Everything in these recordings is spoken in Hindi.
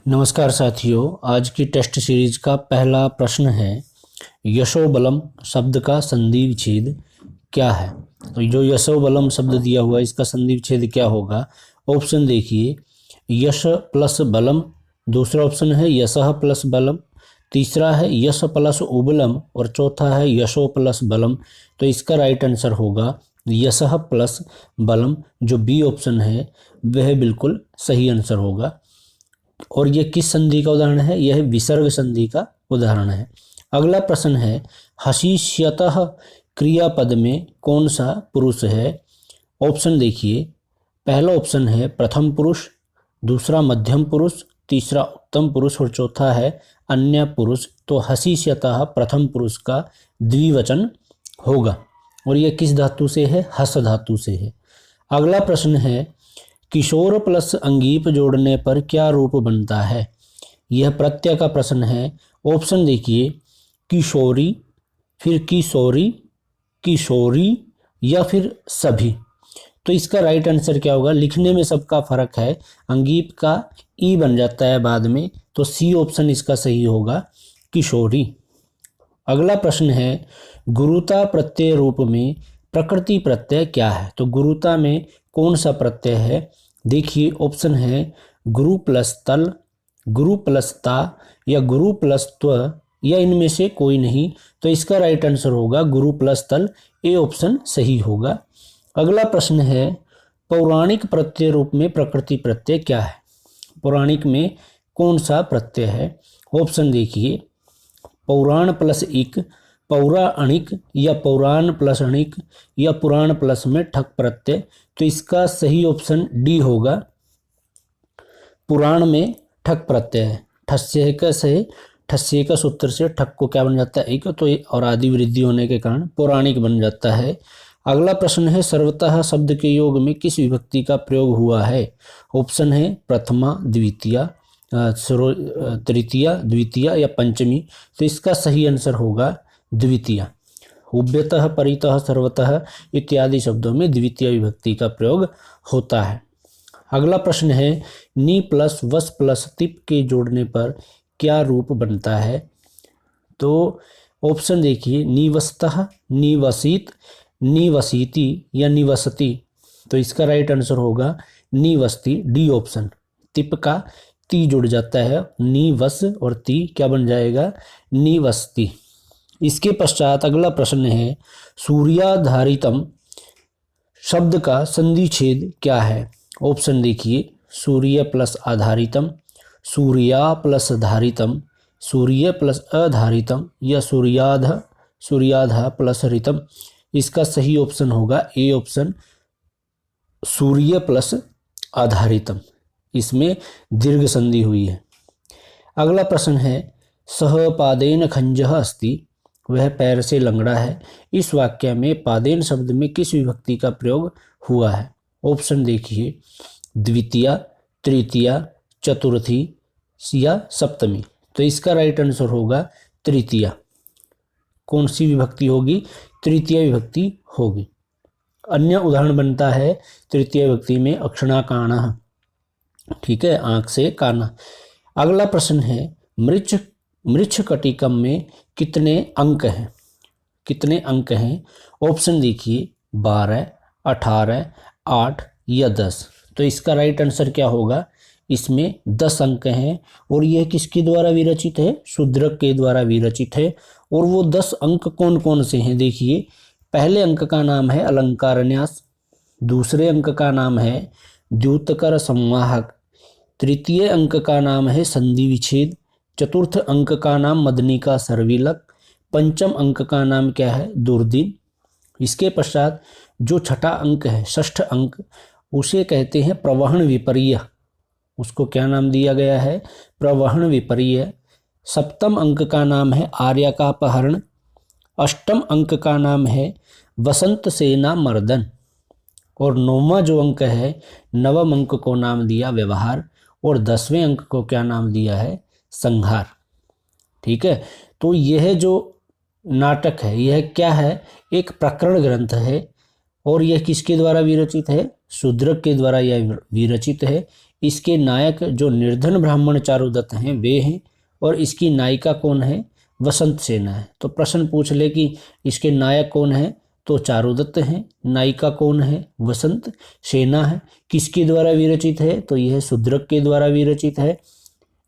नमस्कार साथियों, आज की टेस्ट सीरीज का पहला प्रश्न है यशोबलम शब्द का संधि विच्छेद क्या है। तो जो यशोबलम शब्द दिया हुआ है इसका संधि विच्छेद क्या होगा। ऑप्शन देखिए, यश प्लस बलम, दूसरा ऑप्शन है यशः प्लस बलम, तीसरा है यश प्लस उबलम और चौथा है यशो प्लस बलम। तो इसका राइट आंसर होगा यशः प्लस बलम। जो बी ऑप्शन है वह बिल्कुल सही आंसर होगा। और यह किस संधि का उदाहरण है? यह विसर्ग संधि का उदाहरण है। अगला प्रश्न है हशीष्यतः क्रियापद में कौन सा पुरुष है। ऑप्शन देखिए, पहला ऑप्शन है प्रथम पुरुष, दूसरा मध्यम पुरुष, तीसरा उत्तम पुरुष और चौथा है अन्य पुरुष। तो हशीष्यतः प्रथम पुरुष का द्विवचन होगा और यह किस धातु से है? हस धातु से है। अगला प्रश्न है किशोर प्लस अंगीप जोड़ने पर क्या रूप बनता है। यह प्रत्यय का प्रश्न है। ऑप्शन देखिए, किशोरी, फिर किशोरी, किशोरी या फिर सभी। तो इसका राइट आंसर क्या होगा? लिखने में सबका फर्क है, अंगीप का ई बन जाता है बाद में, तो सी ऑप्शन इसका सही होगा, किशोरी। अगला प्रश्न है गुरुता प्रत्यय रूप में प्रकृति प्रत्यय क्या है। तो गुरुता में कौन सा प्रत्यय है? देखिए, ऑप्शन है गुरु प्लस तल, गुरु प्लस ता या गुरु प्लस त्व या इनमें से कोई नहीं। तो इसका राइट आंसर होगा गुरु प्लस तल, ए ऑप्शन सही होगा। अगला प्रश्न है पौराणिक प्रत्यय रूप में प्रकृति प्रत्यय क्या है। पौराणिक में कौन सा प्रत्यय है? ऑप्शन देखिए, पौराण प्लस इक, पौराणिक या पौराण प्लस अणिक या पुराण प्लस में ठक प्रत्यय। तो इसका सही ऑप्शन डी होगा, पुराण में ठक प्रत्यय है। ठस्य का सूत्र से ठक को क्या बन जाता है? एक। तो और आदि वृद्धि होने के कारण पौराणिक बन जाता है। अगला प्रश्न है सर्वतः शब्द के योग में किस विभक्ति का प्रयोग हुआ है। ऑप्शन है प्रथमा, द्वितीया, तृतीया, द्वितीया या पंचमी। तो इसका सही आंसर होगा द्वितीया। उभयतः, परितः, सर्वतः इत्यादि शब्दों में द्वितीय विभक्ति का प्रयोग होता है। अगला प्रश्न है नी प्लस वस प्लस तिप के जोड़ने पर क्या रूप बनता है। तो ऑप्शन देखिए, निवस्तः, निवसित, निवसिति या निवसति। तो इसका राइट आंसर होगा निवस्ति, डी ऑप्शन। तिप का ती जुड़ जाता है, निवस और ती क्या बन जाएगा? निवस्ति। इसके पश्चात अगला प्रश्न है सूर्याधारितम शब्द का संधि छेद क्या है। ऑप्शन देखिए, सूर्य प्लस आधारितम, सूर्या प्लस धारितम, सूर्य प्लस अधारितम या सूर्याधा प्लस हरितम। इसका सही ऑप्शन होगा ए ऑप्शन, सूर्य प्लस आधारितम। इसमें दीर्घ संधि हुई है। अगला प्रश्न है सह पादेन खंजः अस्ति, वह पैर से लंगड़ा है। इस वाक्य में पादेन शब्द में किस विभक्ति का प्रयोग हुआ है। ऑप्शन देखिए, द्वितीया, तृतीया, चतुर्थी या सप्तमी। तो इसका राइट आंसर होगा तृतीया। कौन सी विभक्ति होगी? तृतीय विभक्ति होगी। अन्य उदाहरण बनता है तृतीय विभक्ति में अक्षणाकाणः, ठीक है, आंख से काना। अगला प्रश्न है मृच्छ कटिकम में कितने अंक हैं? कितने अंक हैं? ऑप्शन देखिए, 12, 18, 8 या 10। तो इसका राइट आंसर क्या होगा? इसमें 10 अंक हैं और यह किसके द्वारा विरचित है? शूद्रक के द्वारा विरचित है। और वो 10 अंक कौन कौन से हैं? देखिए, पहले अंक का नाम है अलंकारन्यास, दूसरे अंक का नाम है द्योतकर संवाहक, तृतीय अंक का नाम है संधि विच्छेद, चतुर्थ अंक का नाम मदनिका सर्विलक, पंचम अंक का नाम क्या है? दुर्दिन। इसके पश्चात जो छठा अंक है, षष्ठ अंक, उसे कहते हैं प्रवहन विपर्य। उसको क्या नाम दिया गया है? प्रवहन विपर्य। सप्तम अंक का नाम है आर्यकापहरण, अष्टम अंक का नाम है वसंत सेना मर्दन और 9वां जो अंक है, नवम अंक को नाम दिया व्यवहार और 10वें अंक को क्या नाम दिया है? संहार। ठीक है, तो यह जो नाटक है यह क्या है? एक प्रकरण ग्रंथ है और यह किसके द्वारा विरचित है? शूद्रक के द्वारा यह विरचित है। इसके नायक जो निर्धन ब्राह्मण चारुदत्त हैं वे हैं, और इसकी नायिका कौन है? वसंत सेना है। तो प्रश्न पूछ ले कि इसके नायक कौन है, तो चारुदत्त हैं। नायिका कौन है? वसंत सेना है। किसके द्वारा विरचित है? तो यह शूद्रक के द्वारा विरचित है।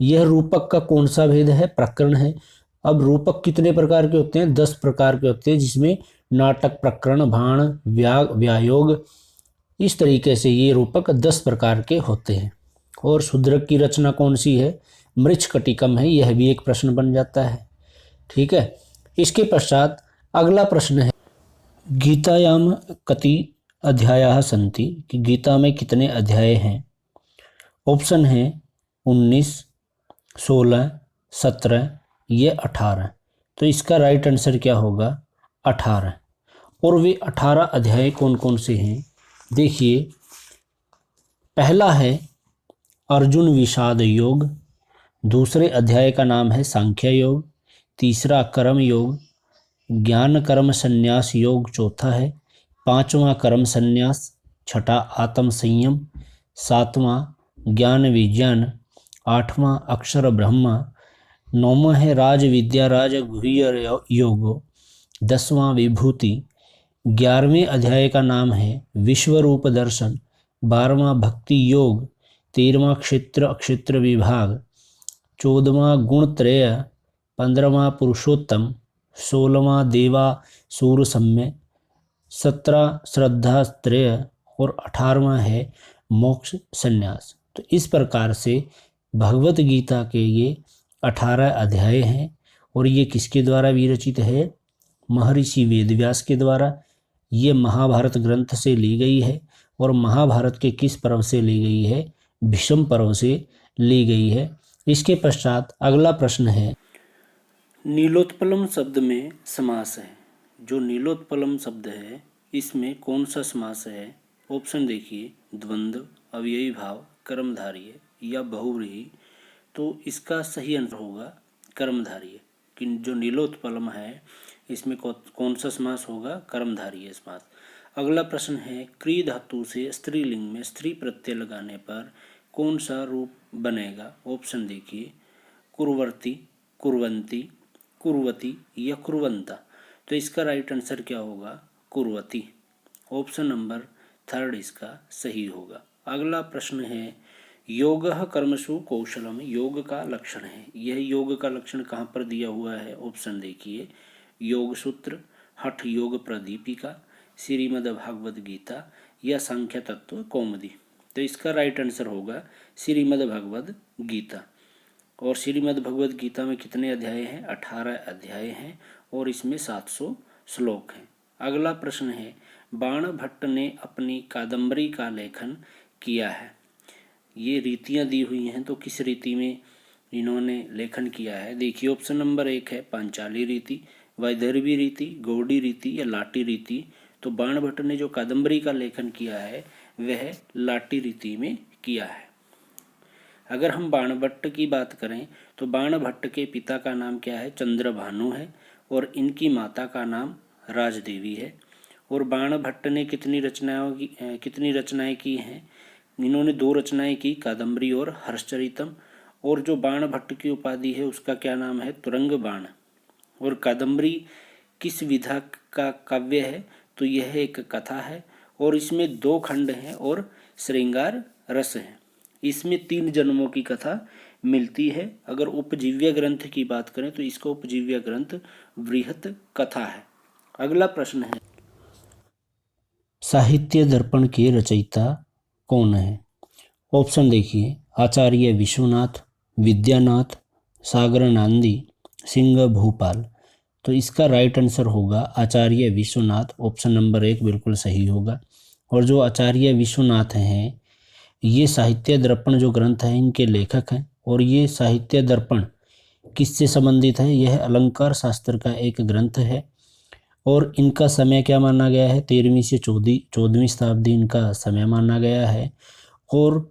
यह रूपक का कौन सा भेद है? प्रकरण है। अब रूपक कितने प्रकार के होते हैं? 10 प्रकार के होते हैं, जिसमें नाटक, प्रकरण, भाण, व्यायोग, इस तरीके से ये रूपक 10 प्रकार के होते हैं। और शूद्रक की रचना कौन सी है? मृच्छकटिकम है। यह भी एक प्रश्न बन जाता है। ठीक है। इसके पश्चात अगला प्रश्न है, गीतायाम कति अध्यायाः सन्ति, कि गीता में कितने अध्याय हैं? ऑप्शन है 19, 16, 17, ये 18। तो इसका राइट आंसर क्या होगा? 18। और वे 18 अध्याय कौन कौन से हैं? देखिए, पहला है अर्जुन विषाद योग, दूसरे अध्याय का नाम है सांख्य योग, तीसरा कर्म योग, ज्ञान कर्म संन्यास योग चौथा है, पांचवा कर्म संन्यास, छठा आत्म संयम, सातवां ज्ञान विज्ञान, आठवां अक्षर ब्रह्मा, नौवां है राज विद्या राज गुह्य योग, 10वां विभूति, 11वें अध्याय का नाम है विश्व रूप दर्शन, 12वां भक्ति योग, 13वां क्षेत्र अक्षेत्र विभाग, 14वां गुण त्रय, 15वां पुरुषोत्तम, 16वां देवा सूर सम्य, 17 श्रद्धा त्रय, और 18वां है मोक्ष संन्यास। तो इस प्रकार से भगवत गीता के ये 18 अध्याय हैं। और ये किसके द्वारा विरचित है? महर्षि वेदव्यास के द्वारा। ये महाभारत ग्रंथ से ली गई है। और महाभारत के किस पर्व से ली गई है? भीष्म पर्व से ली गई है। इसके पश्चात अगला प्रश्न है, नीलोत्पलम शब्द में समास है। जो नीलोत्पलम शब्द है इसमें कौन सा समास है? ऑप्शन देखिए, द्वंद्व, अव्ययी भाव, कर्मधारय या बहुव्रीहि। तो इसका सही आंसर होगा कर्मधारय। कि जो नीलोत्पलम है इसमें कौन सा समास होगा? कर्मधारय समास। अगला प्रश्न है, क्री धातु से स्त्रीलिंग में स्त्री प्रत्यय लगाने पर कौन सा रूप बनेगा? ऑप्शन देखिए, कुर्वर्ती, कुर्वंती, कुर्वती या कुर्वंता। तो इसका राइट आंसर क्या होगा? कुर्वती। ऑप्शन नंबर 3 इसका सही होगा। अगला प्रश्न है, योगः कर्मसु कौशलम योग का लक्षण है। यह योग का लक्षण कहाँ पर दिया हुआ है? ऑप्शन देखिए, योग सूत्र, हठ योग प्रदीपिका, श्रीमद् भागवत गीता या सांख्य तत्व कौमुदी। तो इसका राइट आंसर होगा श्रीमद् भगवद गीता। और श्रीमद् भगवद गीता में कितने अध्याय हैं? 18 अध्याय हैं और इसमें 700 श्लोक हैं। अगला प्रश्न है, बाण भट्ट ने अपनी कादंबरी का लेखन किया है। ये रीतियाँ दी हुई हैं, तो किस रीति में इन्होंने लेखन किया है? देखिए, ऑप्शन नंबर 1 है पांचाली रीति, वैदर्भी रीति, गौड़ी रीति या लाटी रीति। तो बाण भट्ट ने जो कादंबरी का लेखन किया है वह लाटी रीति में किया है। अगर हम बाण भट्ट की बात करें तो बाण भट्ट के पिता का नाम क्या है? चंद्रभानु है। और इनकी माता का नाम राजदेवी है। और बाण भट्ट ने कितनी रचनाएं की हैं? इन्होंने 2 रचनाएं की, कादंबरी और हर्षचरितम। और जो बाण भट्ट की उपाधि है उसका क्या नाम है? तुरंग बाण। और कादंबरी किस विधा का काव्य है? तो यह एक कथा है और इसमें 2 खंड हैं और श्रृंगार रस है। इसमें 3 जन्मों की कथा मिलती है। अगर उपजीव्य ग्रंथ की बात करें तो इसका उपजीव्य ग्रंथ बृहत कथा है। अगला प्रश्न है, साहित्य दर्पण के रचयिता कौन है? ऑप्शन देखिए, आचार्य विश्वनाथ, विद्यानाथ, सागर नांदी, सिंह भूपाल। तो इसका राइट आंसर होगा आचार्य विश्वनाथ। ऑप्शन नंबर 1 बिल्कुल सही होगा। और जो आचार्य विश्वनाथ हैं ये साहित्य दर्पण जो ग्रंथ है इनके लेखक हैं। और ये साहित्य दर्पण किससे संबंधित है? यह अलंकार शास्त्र का एक ग्रंथ है। और इनका समय क्या माना गया है? 13वीं से 14वीं शताब्दी इनका समय माना गया है। और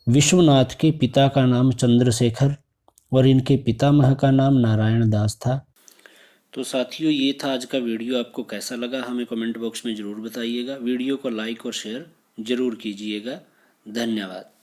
विश्वनाथ के पिता का नाम चंद्रशेखर और इनके पितामह का नाम नारायण दास था। तो साथियों, ये था आज का वीडियो। आपको कैसा लगा हमें कमेंट बॉक्स में ज़रूर बताइएगा। वीडियो को लाइक और शेयर ज़रूर कीजिएगा। धन्यवाद।